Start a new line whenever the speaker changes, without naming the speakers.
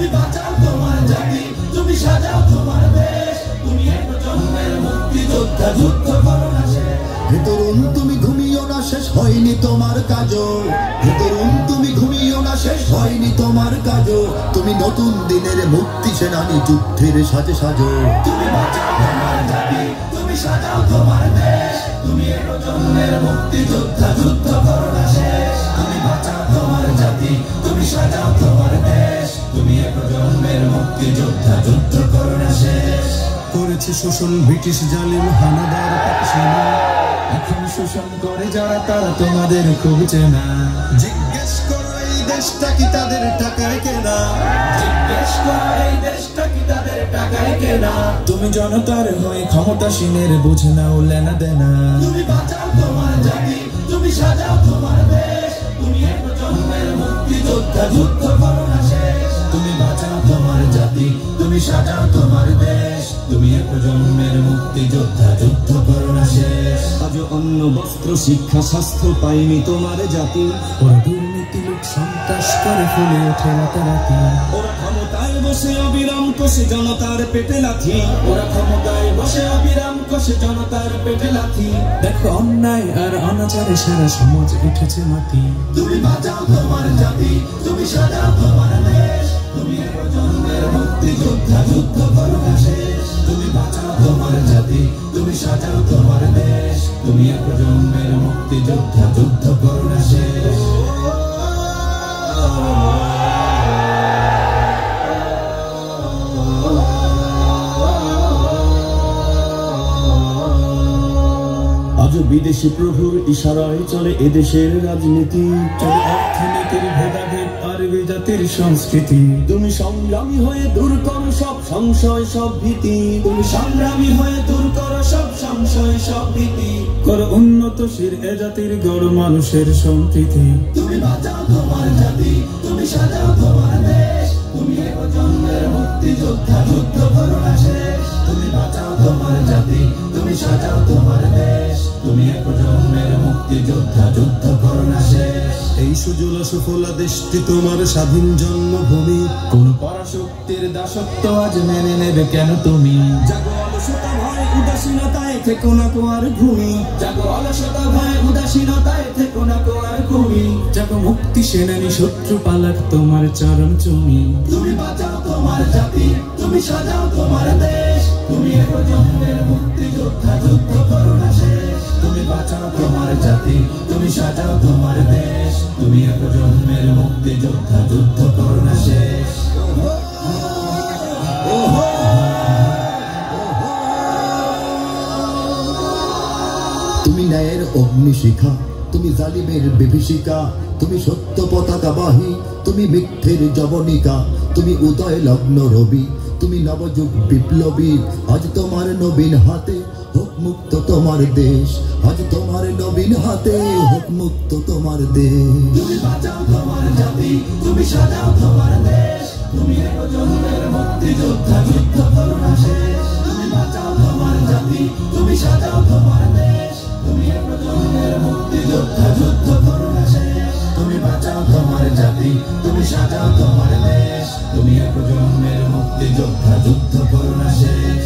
তুমি বাঁচাও তোমার জাতি, তুমি সাজাও তোমার দেশ, তুমি এক প্রজন্মের মুক্তিযোদ্ধা, যুদ্ধ করো না শেষ।
হে তরুণ তুমি ঘুমিও না, শেষ হয়নি তোমার কাজও। হে তরুণ তুমি ঘুমিও না, শেষ হয়নি তোমার কাজও। তুমি নতুন দিনের মুক্তি সেনানী, যুদ্ধের সাজে সাজো।
তুমি বাঁচাও তোমার জাতি, তুমি সাজাও তোমার দেশ, তুমি এক প্রজন্মের মুক্তিযোদ্ধা, যুদ্ধ করো না শেষ। তুমি বাঁচাও তোমার জাতি, তুমি সাজাও তোমার দেশ, তুমি এক প্রজন্মের মুক্তিযোদ্ধা, যুদ্ধ করো না শেষ।
করেছে শোষণ ব্রিটিশ জালিম হানাদার পাকিস্তানি,
এখন শোষণ করে যারা তারা তোমাদের খুব চেনা।
জিজ্ঞেস করো এই দেশটা কি তাদের টাকায় কেনা?
জিজ্ঞেস করো এই দেশটা কি তাদের টাকায় কেনা? তুমি জনতার হয়ে ক্ষমতাসীনের বুঝে নাও লেনা দেনা। তুমি বাঁচাও তোমার জাতি, তুমি সাজাও তোমার দেশ, তুমি এক প্রজন্মের মুক্তিযোদ্ধা, যুদ্ধ করো না শেষ। তুমি বাঁচাও তোমার জাতি, তুমি সাজাও তোমার দেশ, তুমি এক প্রজন্মের মুক্তিযোদ্ধা, যুদ্ধ করো না শেষ।
আজ অন্ন বস্ত্র শিক্ষা স্বাস্থ্য পাইনি তোমার জাতি,
ওরা দুর্নীতি লুট সন্ত্রাস করে ফুলে ওঠে রাতারাতি।
ওরা ক্ষমতায় বসে অবিরাম কষে জনতার পেটে লাথি।
ওরা ক্ষমতায় বসে অবিরাম কষে জনতার পেটে লাথি। দেখো অন্যায় আর অনাচারে সারা সমাজ উঠেছে মাটি। তুমি বাঁচাও তোমার জাতি, তুমি সাজাও তোমার দেশ, তুমি এক প্রজন্মের মুক্তিযোদ্ধা, যুদ্ধ করো না শেষ। তুমি বাঁচাও তোমার জাতি, তুমি সাজাও তোমার দেশ, তুমি এক প্রজন্মের মুক্তিযোদ্ধা, যুদ্ধ করো না শেষ।
আজও বিদেশি প্রভুর ইশারায় চলে এদেশের রাজনীতি,
চলে অর্থনীতির ভেদাভেদ আর জাতির সংস্কৃতি।
তুমি সংগ্রামী হয়ে দূর করো সব সংশয় সব ভীতি।
তুমি সংগ্রামী হয়ে দূর করো সব সংশয় সব ভীতি। করো উন্নতশীল এ জাতির গড় মানুষের সম্প্রীতি। তুমি বাঁচাও তোমার জাতি, তুমি সাজাও তোমার দেশ, তুমি এক প্রজন্মের মুক্তিযোদ্ধা, যুদ্ধ করো না শেষ। তুমি বাঁচাও তোমার জাতি, তুমি সাজাও তোমার দেশ, তুমি এক প্রজন্মের মুক্তিযোদ্ধা, যুদ্ধ করো না শেষ।
এই সুজলা সুফলা দেশটি তোমার স্বাধীন জন্মভূমি,
কোন পরাশক্তির দাসত্ব আজ মেনে নেবে কেন তুমি?
জাগো অলসতা ভয় উদাসীনতায় থেকো না কো আর ঘুমি।
জাগো অলসতা ভয় উদাসীনতায় থেকো না কো আর ঘুমি। জাগো মুক্তি সেনানী শত্রু পালাক তোমার চরণ চুমি। তুমি বাঁচাও তোমার জাতি, তুমি সাজাও তোমার দেশ, তুমি এক প্রজন্মের মুক্তিযোদ্ধা, যুদ্ধ করো না শেষ। তুমি বাঁচাও তোমার জাতি, তুমি সাজাও তোমার দেশ, তুমি এক প্রজন্মের মুক্তিযোদ্ধা, যুদ্ধ করো না শেষ।
তুমি ন্যায়ের অগ্নিশিখা, তুমি জালিমের বিভীষিকা, তুমি সত্য পতাকাবাহী, তুমি মিথ্যের জবনিকা, তুমি উদয় লগ্ন রবি, তুমি নবযুগ বিপ্লবী। আজ তোমার নবীন হাতে হোক মুক্ত তোমার দেশ, আজ তোমার নবীন হাতে হোক মুক্ত তোমার দেশ।
তুমি বাঁচাও তোমার জাতি, তুমি সাজাও তোমার দেশ, তুমি এক প্রজন্মের মুক্তিযোদ্ধা, যুদ্ধ করো না শেষ। তুমি বাঁচাও তোমার জাতি, তুমি সাজাও তোমার দেশ, তুমি এক প্রজন্মের মুক্তিযোদ্ধা, যুদ্ধ করো না শেষ। তুমি বাঁচাও তোমার জাতি, তুমি সাজাও তোমার দেশ, তুমি এক প্রজন্মের মুক্তিযোদ্ধা, যুদ্ধ করো না শেষ।